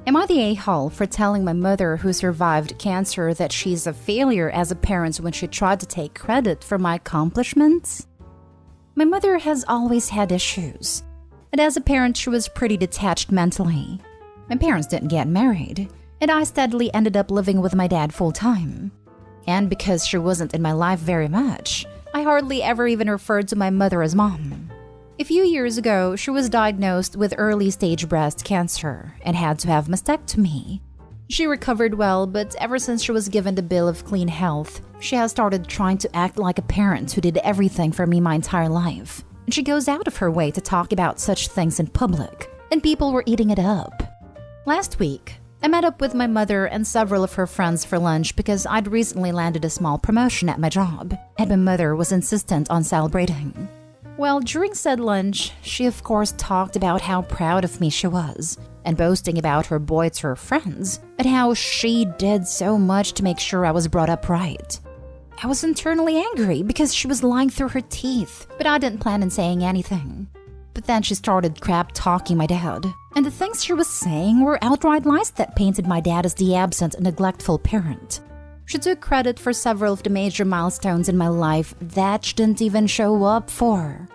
Am I the a-hole for telling my mother who survived cancer that she's a failure as a parent when she tried to take credit for my accomplishments? My mother has always had issues, and as a parent she was pretty detached mentally. My parents didn't get married, and I steadily ended up living with my dad full-time. And because she wasn't in my life very much, I hardly ever even referred to my mother as mom. A few years ago, she was diagnosed with early-stage breast cancer and had to have mastectomy. She recovered well, but ever since she was given the bill of clean health, she has started trying to act like a parent who did everything for me my entire life. And she goes out of her way to talk about such things in public, and people were eating it up. Last week, I met up with my mother and several of her friends for lunch because I'd recently landed a small promotion at my job, and my mother was insistent on celebrating. Well, during said lunch, she of course talked about how proud of me she was, and boasting about her boy to her friends, and how she did so much to make sure I was brought up right. I was internally angry because she was lying through her teeth, but I didn't plan on saying anything. But then she started crap-talking my dad, and the things she was saying were outright lies that painted my dad as the absent and neglectful parent. She took credit for several of the major milestones in my life that she didn't even show up for.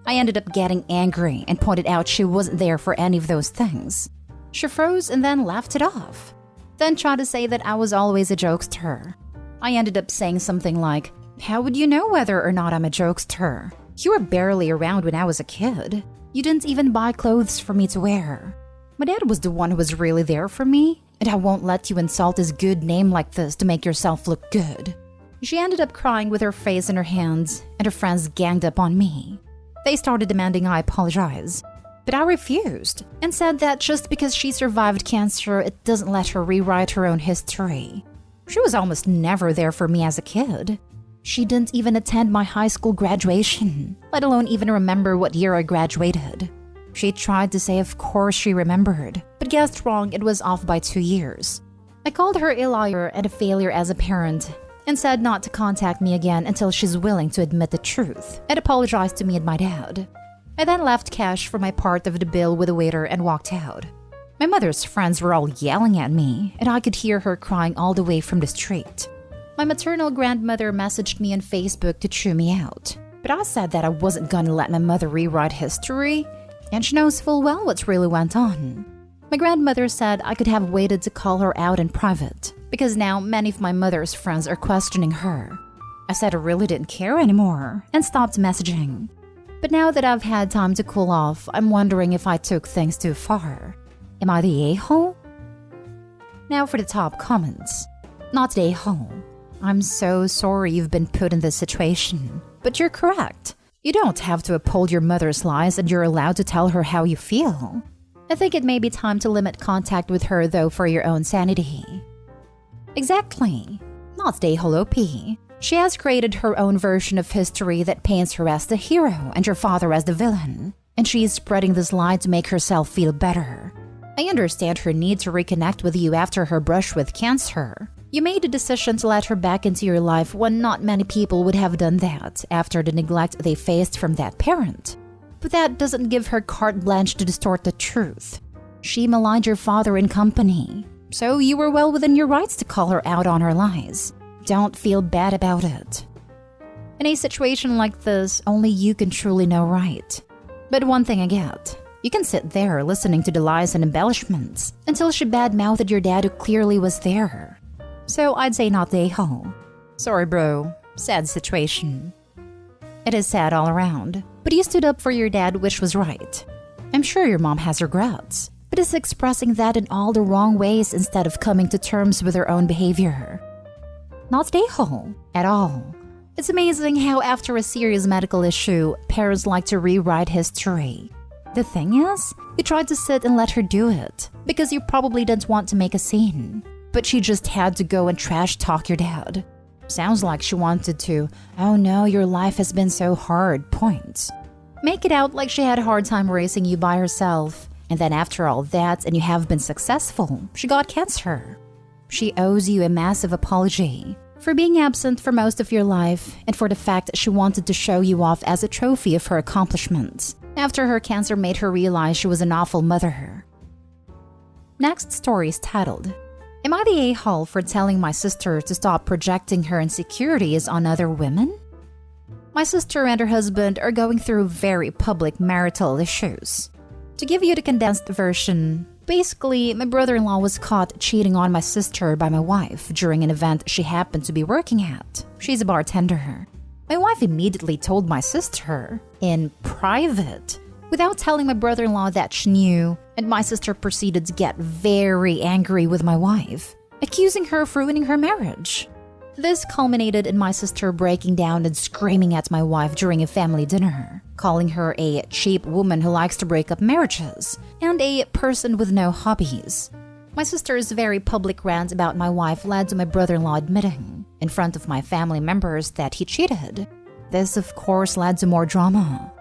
I ended up getting angry and pointed out she wasn't there for any of those things. She froze and then laughed it off, then tried to say that I was always a jokester. I ended up saying something like, "How would you know whether or not I'm a jokester? You were barely around when I was a kid. You didn't even buy clothes for me to wear. My dad was the one who was really there for me, and I won't let you insult his good name like this to make yourself look good." She ended up crying with her face in her hands, and her friends ganged up on me. They started demanding I apologize, but I refused and said that just because she survived cancer, it doesn't let her rewrite her own history. She was almost never there for me as a kid. She didn't even attend my high school graduation, let alone even remember what year I graduated. She tried to say of course she remembered, but guessed wrong, it was off by 2 years. I called her a liar and a failure as a parent, and said not to contact me again until she's willing to admit the truth and apologize to me and my dad. I then left cash for my part of the bill with the waiter and walked out. My mother's friends were all yelling at me, and I could hear her crying all the way from the street. My maternal grandmother messaged me on Facebook to chew me out, but I said that I wasn't gonna let my mother rewrite history, and she knows full well what really went on. My grandmother said I could have waited to call her out in private, because now many of my mother's friends are questioning her. I said I really didn't care anymore, and stopped messaging. But now that I've had time to cool off, I'm wondering if I took things too far. Am I the a-hole? Now for the top comments. Not the a-hole. I'm so sorry you've been put in this situation, but you're correct. You don't have to uphold your mother's lies, and you're allowed to tell her how you feel. I think it may be time to limit contact with her though for your own sanity. Exactly. Not the a-hole OP. She has created her own version of history that paints her as the hero and your father as the villain, and she's spreading this lie to make herself feel better. I understand her need to reconnect with you after her brush with cancer. You made a decision to let her back into your life when not many people would have done that after the neglect they faced from that parent. But that doesn't give her carte blanche to distort the truth. She maligned your father in company, so you were well within your rights to call her out on her lies. Don't feel bad about it. In a situation like this, only you can truly know right. But one thing I get. You can sit there listening to the lies and embellishments until she bad-mouthed your dad who clearly was there. So I'd say not the a-hole. Sorry bro, sad situation. It is sad all around, but you stood up for your dad, which was right. I'm sure your mom has regrets, but is expressing that in all the wrong ways instead of coming to terms with her own behavior. Not the a-hole at all. It's amazing how after a serious medical issue, parents like to rewrite history. The thing is, you tried to sit and let her do it, because you probably didn't want to make a scene. But she just had to go and trash talk your dad. Sounds like she wanted to, "Oh no, your life has been so hard," points. Make it out like she had a hard time raising you by herself, and then after all that and you have been successful, she got cancer. She owes you a massive apology for being absent for most of your life and for the fact that she wanted to show you off as a trophy of her accomplishments after her cancer made her realize she was an awful mother. Next story is titled, Am I the a-hole for telling my sister to stop projecting her insecurities on other women? My sister and her husband are going through very public marital issues. To give you the condensed version, basically, my brother-in-law was caught cheating on my sister by my wife during an event she happened to be working at. She's a bartender. My wife immediately told my sister, in private, without telling my brother-in-law that she knew, and my sister proceeded to get very angry with my wife, accusing her of ruining her marriage. This culminated in my sister breaking down and screaming at my wife during a family dinner, calling her a cheap woman who likes to break up marriages, and a person with no hobbies. My sister's very public rant about my wife led to my brother-in-law admitting, in front of my family members, that he cheated. This, of course, led to more drama.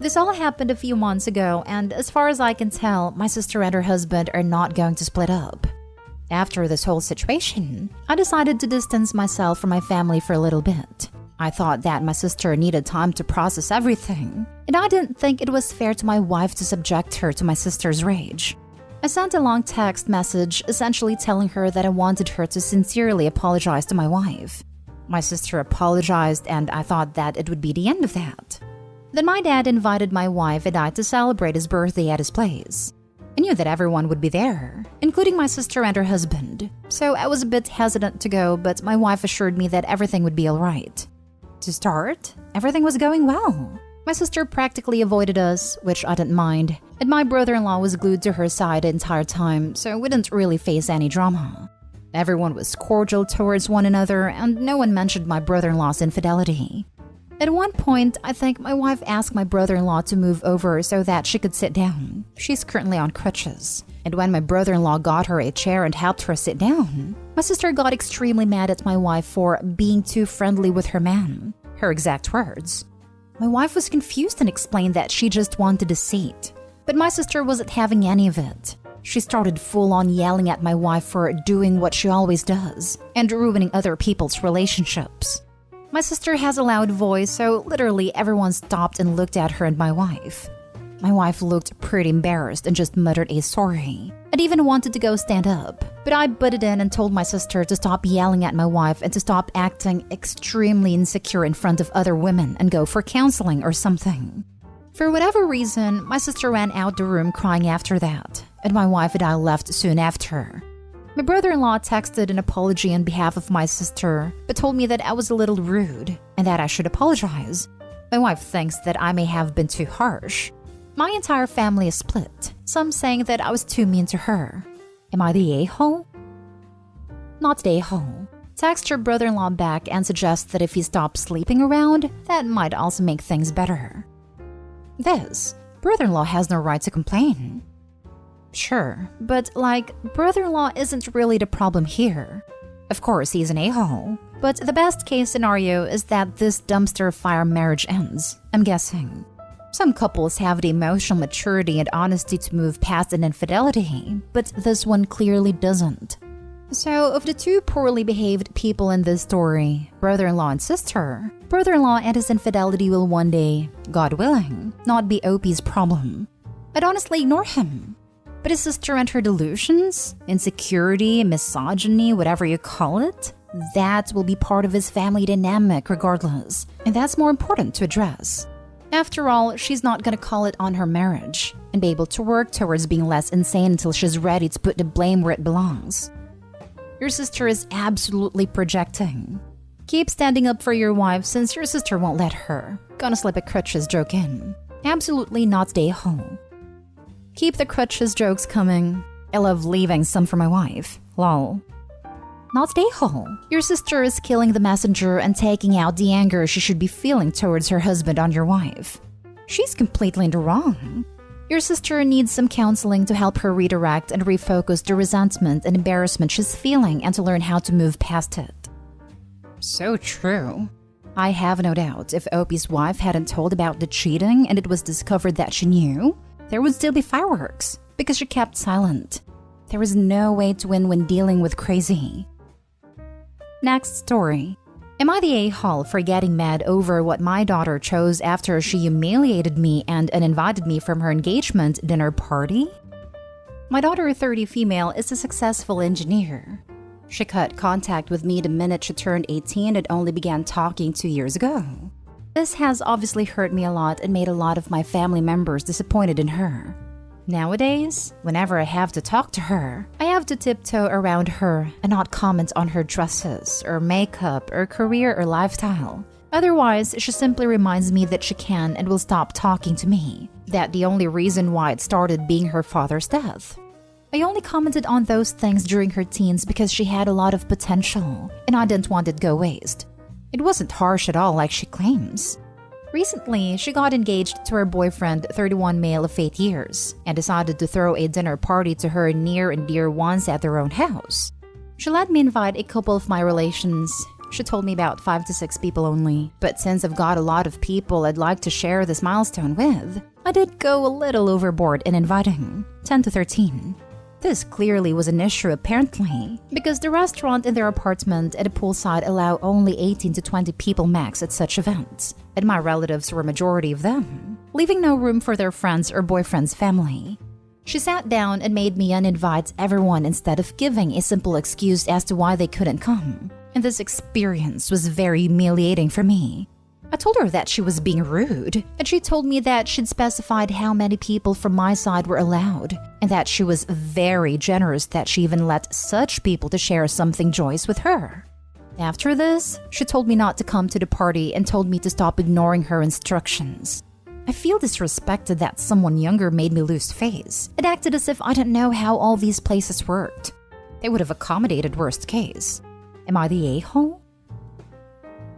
This all happened a few months ago, and as far as I can tell, my sister and her husband are not going to split up. After this whole situation, I decided to distance myself from my family for a little bit. I thought that my sister needed time to process everything, and I didn't think it was fair to my wife to subject her to my sister's rage. I sent a long text message essentially telling her that I wanted her to sincerely apologize to my wife. My sister apologized, and I thought that it would be the end of that. Then my dad invited my wife and I to celebrate his birthday at his place. I knew that everyone would be there, including my sister and her husband, so I was a bit hesitant to go, but my wife assured me that everything would be alright. To start, everything was going well. My sister practically avoided us, which I didn't mind, and my brother-in-law was glued to her side the entire time, so we didn't really face any drama. Everyone was cordial towards one another, and no one mentioned my brother-in-law's infidelity. At one point, I think my wife asked my brother-in-law to move over so that she could sit down. She's currently on crutches. And when my brother-in-law got her a chair and helped her sit down, my sister got extremely mad at my wife for being too friendly with her man. Her exact words. My wife was confused and explained that she just wanted a seat. But my sister wasn't having any of it. She started full-on yelling at my wife for doing what she always does and ruining other people's relationships. My sister has a loud voice, so literally everyone stopped and looked at her and my wife. My wife looked pretty embarrassed and just muttered a sorry. I'd even wanted to go stand up, but I butted in and told my sister to stop yelling at my wife and to stop acting extremely insecure in front of other women and go for counseling or something. For whatever reason, my sister ran out the room crying after that, and my wife and I left soon after. My brother-in-law texted an apology on behalf of my sister, but told me that I was a little rude and that I should apologize. My wife thinks that I may have been too harsh. My entire family is split, some saying that I was too mean to her. Am I the a-hole? Not the a-hole. Text your brother-in-law back and suggest that if he stops sleeping around, that might also make things better. This, brother-in-law has no right to complain. Sure, but brother-in-law isn't really the problem here. Of course, he's an a-hole, but the best case scenario is that this dumpster fire marriage ends, I'm guessing. Some couples have the emotional maturity and honesty to move past an infidelity, but this one clearly doesn't. So, of the two poorly behaved people in this story, brother-in-law and sister, brother-in-law and his infidelity will one day, God willing, not be OP's problem. I'd honestly ignore him. But his sister and her delusions, insecurity, misogyny, whatever you call it, that will be part of his family dynamic regardless, and that's more important to address. After all, she's not gonna call it on her marriage and be able to work towards being less insane until she's ready to put the blame where it belongs. Your sister is absolutely projecting. Keep standing up for your wife since your sister won't let her. Gonna slip a crutches joke in. Absolutely not stay home. Keep the crutches jokes coming. I love leaving some for my wife. Lol. Not stay home. Your sister is killing the messenger and taking out the anger she should be feeling towards her husband on your wife. She's completely in the wrong. Your sister needs some counseling to help her redirect and refocus the resentment and embarrassment she's feeling and to learn how to move past it. So true. I have no doubt if Opie's wife hadn't told about the cheating and it was discovered that she knew, there would still be fireworks because she kept silent. There is no way to win when dealing with crazy. Next story. Am I the a-hole for getting mad over what my daughter chose after she humiliated me and uninvited me from her engagement dinner party? My daughter, 30 female, is a successful engineer. She cut contact with me the minute she turned 18 and only began talking 2 years ago. This has obviously hurt me a lot and made a lot of my family members disappointed in her. Nowadays, whenever I have to talk to her, I have to tiptoe around her and not comment on her dresses or makeup or career or lifestyle. Otherwise, she simply reminds me that she can and will stop talking to me, that the only reason why it started being her father's death. I only commented on those things during her teens because she had a lot of potential and I didn't want it to go waste. It wasn't harsh at all like she claims. Recently, she got engaged to her boyfriend, 31 male of 8 years, and decided to throw a dinner party to her near and dear ones at their own house. She let me invite a couple of my relations. She told me about 5 to 6 people only, but since I've got a lot of people I'd like to share this milestone with, I did go a little overboard in inviting 10 to 13. This clearly was an issue apparently, because the restaurant in their apartment and the poolside allow only 18 to 20 people max at such events, and my relatives were a majority of them, leaving no room for their friends or boyfriend's family. She sat down and made me uninvite everyone instead of giving a simple excuse as to why they couldn't come, and this experience was very humiliating for me. I told her that she was being rude, and she told me that she'd specified how many people from my side were allowed, and that she was very generous that she even let such people to share something joyous with her. After this, she told me not to come to the party and told me to stop ignoring her instructions. I feel disrespected that someone younger made me lose face. It acted as if I didn't know how all these places worked. They would have accommodated worst case. Am I the a-hole?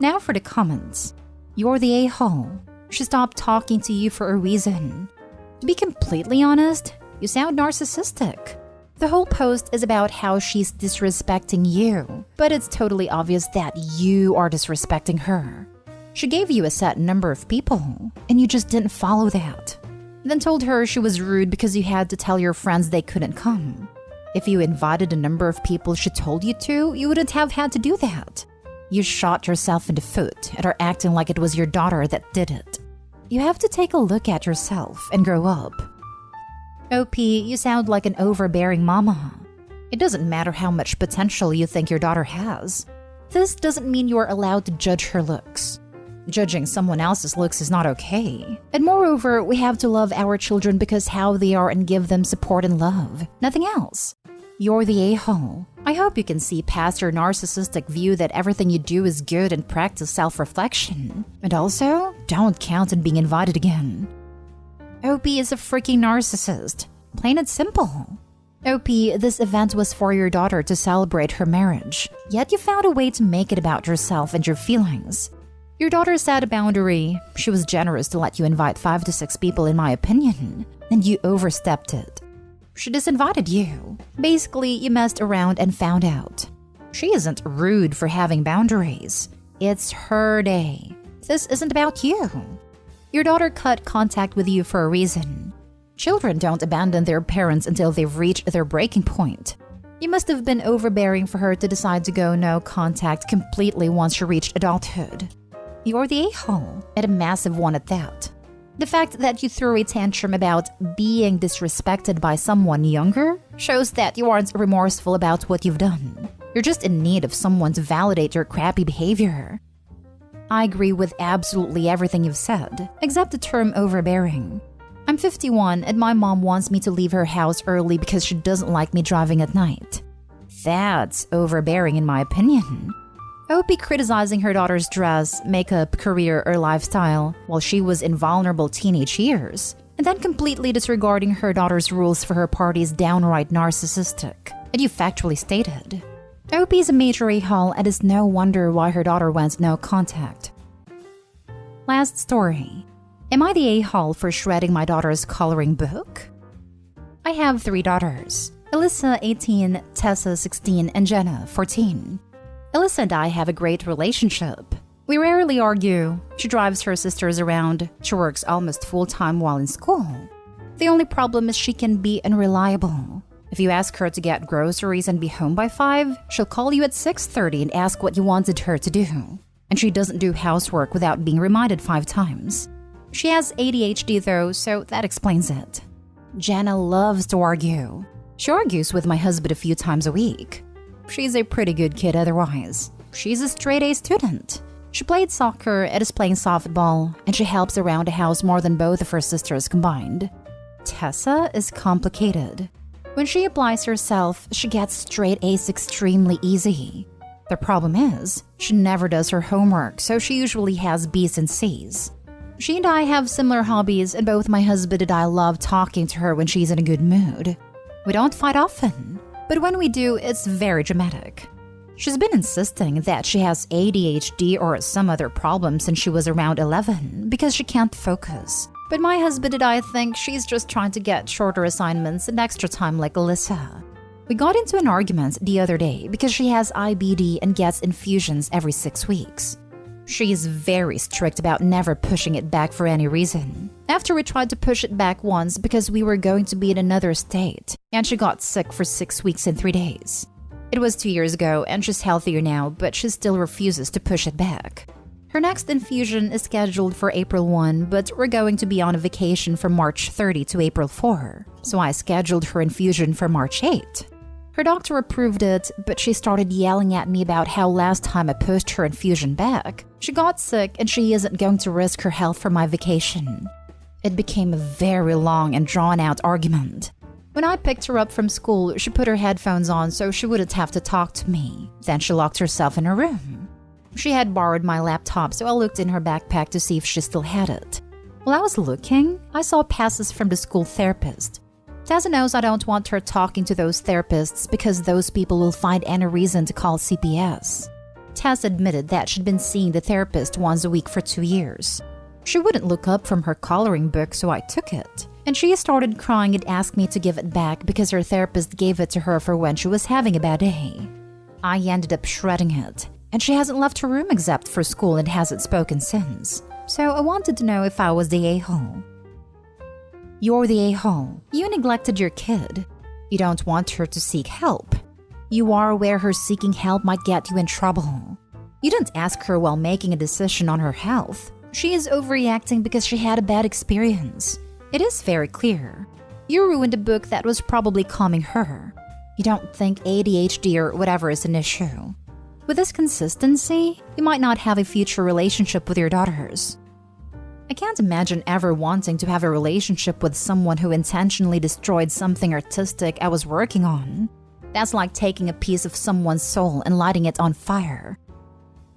Now for the comments. You're the a-hole. She stopped talking to you for a reason. To be completely honest, you sound narcissistic. The whole post is about how she's disrespecting you, but it's totally obvious that you are disrespecting her. She gave you a set number of people, and you just didn't follow that. Then told her she was rude because you had to tell your friends they couldn't come. If you invited a number of people she told you to, you wouldn't have had to do that. You shot yourself in the foot and are acting like it was your daughter that did it. You have to take a look at yourself and grow up. OP, you sound like an overbearing mama. It doesn't matter how much potential you think your daughter has. This doesn't mean you're allowed to judge her looks. Judging someone else's looks is not okay. And moreover, we have to love our children because how they are and give them support and love. Nothing else. You're the a-hole. I hope you can see past your narcissistic view that everything you do is good and practice self-reflection. And also, don't count on being invited again. OP is a freaking narcissist. Plain and simple. OP, this event was for your daughter to celebrate her marriage. Yet you found a way to make it about yourself and your feelings. Your daughter set a boundary. She was generous to let you invite 5 to 6 people in my opinion. And you overstepped it. She disinvited you. Basically, you messed around and found out. She isn't rude for having boundaries. It's her day. This isn't about you. Your daughter cut contact with you for a reason. Children don't abandon their parents until they've reached their breaking point. You must have been overbearing for her to decide to go no contact completely once she reached adulthood. You're the a-hole, and a massive one at that. The fact that you threw a tantrum about being disrespected by someone younger shows that you aren't remorseful about what you've done. You're just in need of someone to validate your crappy behavior. I agree with absolutely everything you've said, except the term overbearing. I'm 51 and my mom wants me to leave her house early because she doesn't like me driving at night. That's overbearing in my opinion. OP criticizing her daughter's dress, makeup, career, or lifestyle while she was in vulnerable teenage years, and then completely disregarding her daughter's rules for her party is downright narcissistic. And you factually stated. OP is a major a-hole and it's no wonder why her daughter went no contact. Last story. Am I the a-hole for shredding my daughter's coloring book? I have 3 daughters. Alyssa, 18, Tessa, 16, and Jenna, 14. Alyssa and I have a great relationship. We rarely argue. She drives her sisters around. She works almost full-time while in school. The only problem is she can be unreliable. If you ask her to get groceries and be home by 5, she'll call you at 6:30 and ask what you wanted her to do. And she doesn't do housework without being reminded 5 times. She has ADHD though, so that explains it. Jenna loves to argue. She argues with my husband a few times a week. She's a pretty good kid otherwise. She's a straight-A student. She played soccer and is playing softball, and she helps around the house more than both of her sisters combined. Tessa is complicated. When she applies herself, she gets straight A's extremely easy. The problem is, she never does her homework, so she usually has B's and C's. She and I have similar hobbies, and both my husband and I love talking to her when she's in a good mood. We don't fight often, but when we do, it's very dramatic. She's been insisting that she has ADHD or some other problem since she was around 11 because she can't focus. But my husband and I think she's just trying to get shorter assignments and extra time like Alyssa. We got into an argument the other day because she has IBD and gets infusions every 6 weeks. She is very strict about never pushing it back for any reason. After we tried to push it back once because we were going to be in another state, and she got sick for 6 weeks and 3 days. It was 2 years ago and she's healthier now, but she still refuses to push it back. Her next infusion is scheduled for April 1, but we're going to be on a vacation from March 30 to April 4, so I scheduled her infusion for March 8. Her doctor approved it, but she started yelling at me about how last time I pushed her infusion back, she got sick and she isn't going to risk her health for my vacation. It became a very long and drawn-out argument. When I picked her up from school, she put her headphones on so she wouldn't have to talk to me. Then she locked herself in her room. She had borrowed my laptop, so I looked in her backpack to see if she still had it. While I was looking, I saw passes from the school therapist. Tessa knows I don't want her talking to those therapists because those people will find any reason to call CPS. Tess admitted that she'd been seeing the therapist once a week for 2 years. She wouldn't look up from her coloring book, so I took it. And she started crying and asked me to give it back because her therapist gave it to her for when she was having a bad day. I ended up shredding it, and she hasn't left her room except for school and hasn't spoken since. So I wanted to know if I was the a-hole. You're the a-hole. You neglected your kid. You don't want her to seek help. You are aware her seeking help might get you in trouble. You didn't ask her while making a decision on her health. She is overreacting because she had a bad experience. It is very clear. You ruined a book that was probably calming her. You don't think ADHD or whatever is an issue. With this consistency, you might not have a future relationship with your daughters. I can't imagine ever wanting to have a relationship with someone who intentionally destroyed something artistic I was working on. That's like taking a piece of someone's soul and lighting it on fire.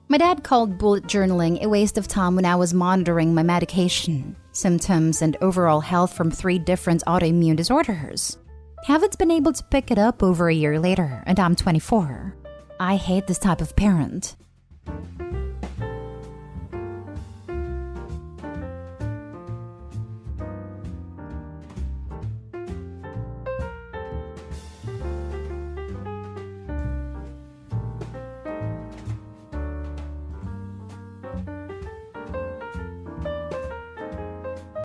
My dad called bullet journaling a waste of time when I was monitoring my medication, symptoms, and overall health from 3 different autoimmune disorders. Haven't been able to pick it up over a year later, and I'm 24. I hate this type of parent.